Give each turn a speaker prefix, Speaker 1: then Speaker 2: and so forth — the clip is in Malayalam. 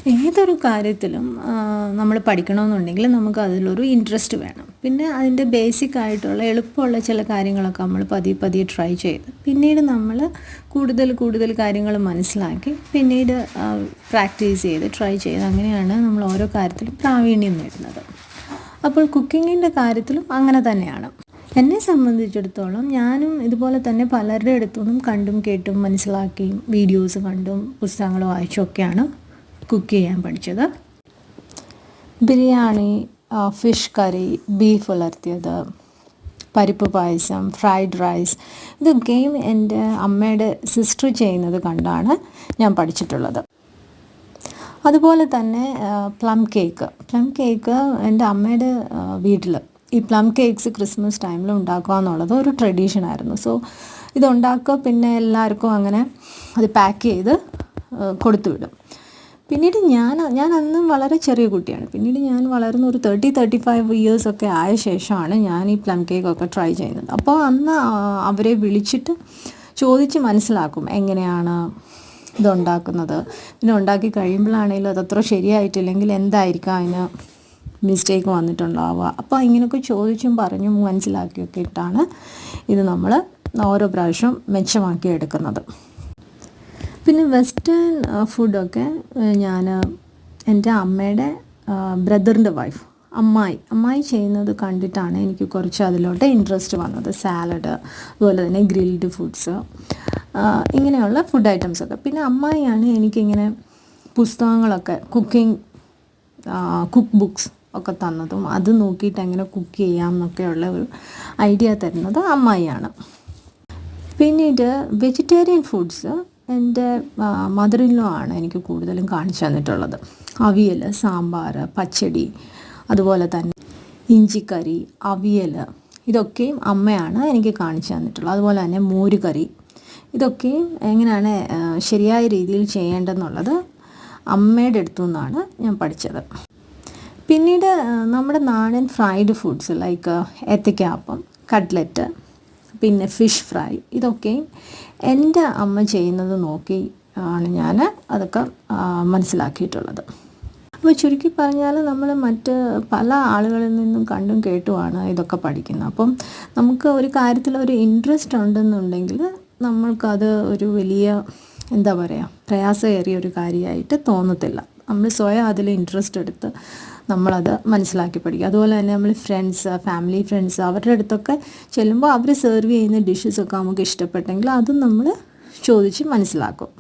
Speaker 1: ഏതൊരു കാര്യത്തിലും നമ്മൾ പഠിക്കണമെന്നുണ്ടെങ്കിൽ നമുക്ക് അതിലൊരു ഇൻട്രസ്റ്റ് വേണം. പിന്നെ അതിൻ്റെ ബേസിക് ആയിട്ടുള്ള എളുപ്പമുള്ള ചില കാര്യങ്ങളൊക്കെ നമ്മൾ പതിയെ പതിയെ ട്രൈ ചെയ്ത് പിന്നീട് നമ്മൾ കൂടുതൽ കാര്യങ്ങൾ മനസ്സിലാക്കി പിന്നീട് പ്രാക്ടീസ് ചെയ്ത് ട്രൈ ചെയ്ത് അങ്ങനെയാണ് നമ്മൾ ഓരോ കാര്യത്തിലും പ്രാവീണ്യം നേടുന്നത്. അപ്പോൾ കുക്കിങ്ങിൻ്റെ കാര്യത്തിലും അങ്ങനെ തന്നെയാണ്. എന്നെ സംബന്ധിച്ചിടത്തോളം ഞാനും ഇതുപോലെ തന്നെ പലരുടെ അടുത്തുനിന്നും കണ്ടും കേട്ടും മനസ്സിലാക്കിയും വീഡിയോസ് കണ്ടും പുസ്തകങ്ങൾ വായിച്ചൊക്കെയാണ് കുക്ക് ചെയ്യാൻ പഠിച്ചത്. ബിരിയാണി, ഫിഷ് കറി, ബീഫ് ഉലർത്തിയത്, പരിപ്പ് പായസം, ഫ്രൈഡ് റൈസ് ഇതൊക്കെയും എൻ്റെ അമ്മയുടെ സിസ്റ്റർ ചെയ്യുന്നത് കണ്ടാണ് ഞാൻ പഠിച്ചിട്ടുള്ളത്. അതുപോലെ തന്നെ പ്ലം കേക്ക് എൻ്റെ അമ്മയുടെ വീട്ടിൽ ഈ പ്ലം കേക്ക്സ് ക്രിസ്മസ് ടൈമിൽ ഉണ്ടാക്കുക എന്നുള്ളത് ഒരു ട്രഡീഷനായിരുന്നു. സോ ഇതുണ്ടാക്കുക, പിന്നെ എല്ലാവർക്കും അങ്ങനെ അത് പാക്ക് ചെയ്ത് കൊടുത്തു വിടും. പിന്നീട് ഞാൻ അന്നും വളരെ ചെറിയ കുട്ടിയാണ്. പിന്നീട് ഞാൻ വളർന്ന ഒരു 35 ഇയേഴ്സൊക്കെ ആയ ശേഷമാണ് ഞാൻ ഈ പ്ലം കേക്കൊക്കെ ട്രൈ ചെയ്യുന്നത്. അപ്പോൾ അന്ന് അവരെ വിളിച്ചിട്ട് ചോദിച്ച് മനസ്സിലാക്കും എങ്ങനെയാണ് ഇതുണ്ടാക്കുന്നത്. പിന്നെ ഉണ്ടാക്കി കഴിയുമ്പോഴാണെങ്കിലും അതത്ര ശരിയായിട്ടില്ലെങ്കിൽ എന്തായിരിക്കും അതിന് മിസ്റ്റേക്ക് വന്നിട്ടുണ്ടാവുക. അപ്പോൾ ഇങ്ങനെയൊക്കെ ചോദിച്ചും പറഞ്ഞും മനസ്സിലാക്കിയൊക്കെ ഇട്ടാണ് ഇത് നമ്മൾ ഓരോ പ്രാവശ്യം മെച്ചമാക്കി എടുക്കുന്നത്. പിന്നെ വെസ്റ്റേൺ ഫുഡൊക്കെ ഞാൻ എൻ്റെ അമ്മയുടെ ബ്രദറിൻ്റെ വൈഫ് അമ്മായി ചെയ്യുന്നത് കണ്ടിട്ടാണ് എനിക്ക് കുറച്ച് അതിലോട്ട് ഇൻട്രസ്റ്റ് വന്നത്. സാലഡ്, അതുപോലെ തന്നെ ഗ്രിൽഡ് ഫുഡ്സ്, ഇങ്ങനെയുള്ള ഫുഡ് ഐറ്റംസൊക്കെ. പിന്നെ അമ്മായിയാണ് എനിക്കിങ്ങനെ പുസ്തകങ്ങളൊക്കെ കുക്ക് ബുക്സ് ഒക്കെ തന്നതും അത് നോക്കിയിട്ട് എങ്ങനെ കുക്ക് ചെയ്യാം എന്നൊക്കെയുള്ള ഒരു ഐഡിയ തരുന്നത് അമ്മായിയാണ്. പിന്നീട് വെജിറ്റേറിയൻ ഫുഡ്സ് എൻ്റെ മദർ ഇൻ ലോ ആണ് എനിക്ക് കൂടുതലും കാണിച്ചു തന്നിട്ടുള്ളത്. അവിയൽ, സാമ്പാർ, പച്ചടി, അതുപോലെ തന്നെ ഇഞ്ചിക്കറി, അവിയൽ ഇതൊക്കെയും അമ്മയാണ് എനിക്ക് കാണിച്ചു തന്നിട്ടുള്ളത്. അതുപോലെ തന്നെ മോരുകറി ഇതൊക്കെയും എങ്ങനെയാണ് ശരിയായ രീതിയിൽ ചെയ്യേണ്ടതെന്നുള്ളത് അമ്മയുടെ അടുത്തു നിന്നാണ് ഞാൻ പഠിച്ചത്. പിന്നീട് നമ്മുടെ നാടൻ ഫ്രൈഡ് ഫുഡ്സ് ലൈക്ക് ഏത്തയ്ക്കാപ്പം, കട്ട്ലറ്റ്, പിന്നെ ഫിഷ് ഫ്രൈ ഇതൊക്കെയും എൻ്റെ അമ്മ ചെയ്യുന്നത് നോക്കി ആണ് ഞാൻ അതൊക്കെ മനസ്സിലാക്കിയിട്ടുള്ളത്. അപ്പോൾ ചുരുക്കി പറഞ്ഞാൽ നമ്മൾ മറ്റ് പല ആളുകളിൽ നിന്നും കണ്ടും കേട്ടുമാണ് ഇതൊക്കെ പഠിക്കുന്നത്. അപ്പം നമുക്ക് ഒരു കാര്യത്തിൽ ഒരു ഇൻട്രസ്റ്റ് ഉണ്ടെന്നുണ്ടെങ്കിൽ നമ്മൾക്കത് ഒരു വലിയ പ്രയാസമേറിയ ഒരു കാര്യമായിട്ട് തോന്നത്തില്ല. നമ്മൾ സ്വയം അതിൽ ഇൻട്രസ്റ്റ് എടുത്ത് നമ്മളത് മനസ്സിലാക്കി പഠിക്കുക. അതുപോലെ തന്നെ നമ്മൾ ഫാമിലി ഫ്രണ്ട്സ് അവരുടെ അടുത്തൊക്കെ ചെല്ലുമ്പോൾ അവർ സെർവ് ചെയ്യുന്ന ഡിഷസൊക്കെ നമുക്ക് ഇഷ്ടപ്പെട്ടെങ്കിൽ അതും നമ്മൾ ചോദിച്ച് മനസ്സിലാക്കും.